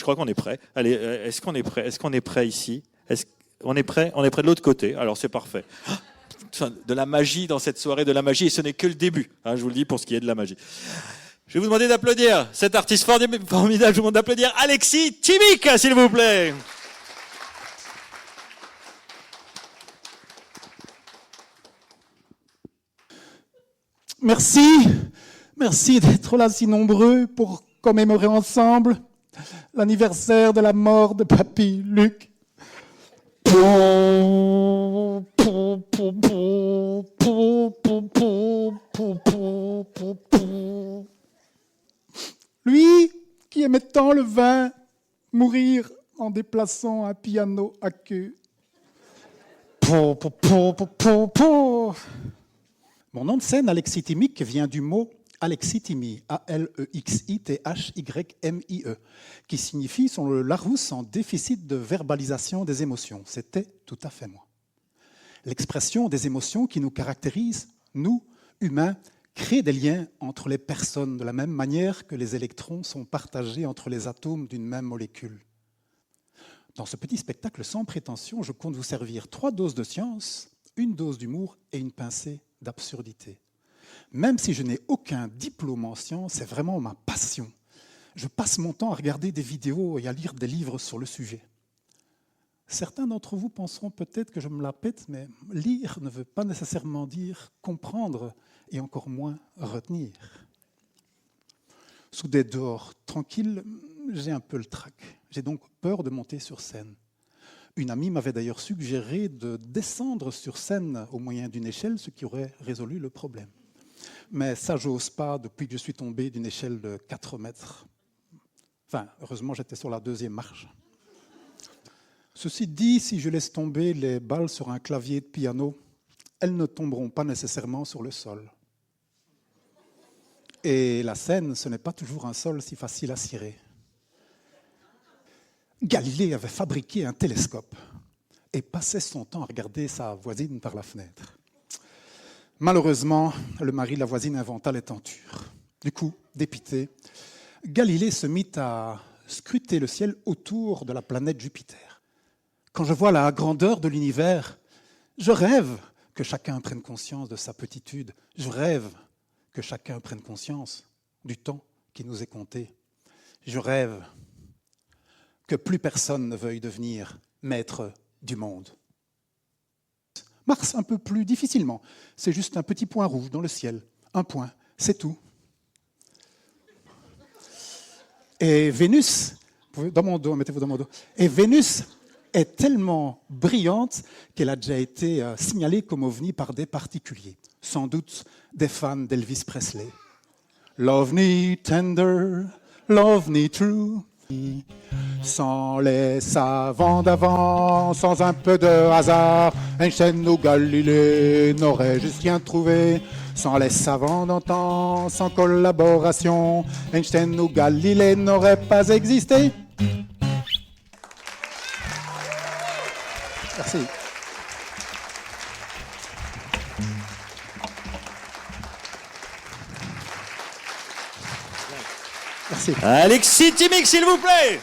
crois qu'on est prêt. Allez, est-ce qu'on est prêt? Est-ce qu'on est prêt ici? On est prêt? On est prêt de l'autre côté. Alors c'est parfait. De la magie dans cette soirée, de la magie, et ce n'est que le début, hein, je vous le dis pour ce qui est de la magie. Je vais vous demander d'applaudir cet artiste formidable, je vous demande d'applaudir Alexis Timic, s'il vous plaît. Merci d'être là si nombreux pour commémorer ensemble l'anniversaire de la mort de Papy Luc. Lui qui aimait tant le vin, mourir en déplaçant un piano à queue. Mon nom de scène, Alexis Timic, vient du mot Alexithymie, A-L-E-X-I-T-H-Y-M-I-E, qui signifie, selon le Larousse, en déficit de verbalisation des émotions. C'était tout à fait moi. L'expression des émotions qui nous caractérise, nous, humains, crée des liens entre les personnes de la même manière que les électrons sont partagés entre les atomes d'une même molécule. Dans ce petit spectacle sans prétention, je compte vous servir 3 doses de science, une dose d'humour et une pincée d'absurdité. Même si je n'ai aucun diplôme en sciences, c'est vraiment ma passion. Je passe mon temps à regarder des vidéos et à lire des livres sur le sujet. Certains d'entre vous penseront peut-être que je me la pète, mais lire ne veut pas nécessairement dire comprendre et encore moins retenir. Sous des dehors tranquilles, j'ai un peu le trac. J'ai donc peur de monter sur scène. Une amie m'avait d'ailleurs suggéré de descendre sur scène au moyen d'une échelle, ce qui aurait résolu le problème. Mais ça, j'ose pas depuis que je suis tombé d'une échelle de 4 mètres. Enfin, heureusement, j'étais sur la 2e marche. Ceci dit, si je laisse tomber les balles sur un clavier de piano, elles ne tomberont pas nécessairement sur le sol. Et la scène, ce n'est pas toujours un sol si facile à cirer. Galilée avait fabriqué un télescope et passait son temps à regarder sa voisine par la fenêtre. Malheureusement, le mari de la voisine inventa les tentures. Du coup, dépité, Galilée se mit à scruter le ciel autour de la planète Jupiter. Quand je vois la grandeur de l'univers, je rêve que chacun prenne conscience de sa petitude. Je rêve que chacun prenne conscience du temps qui nous est compté. Je rêve que plus personne ne veuille devenir maître du monde. Mars un peu plus difficilement. C'est juste un petit point rouge dans le ciel. Un point, c'est tout. Et Vénus, dans mon dos, mettez-vous dans mon dos. Et Vénus est tellement brillante qu'elle a déjà été signalée comme ovni par des particuliers. Sans doute des fans d'Elvis Presley. Love me tender, love me true. Sans les savants d'avant, sans un peu de hasard, Einstein ou Galilée n'auraient juste rien trouvé. Sans les savants d'antan, sans collaboration, Einstein ou Galilée n'auraient pas existé. Merci. Merci. Alexis Timic, s'il vous plaît.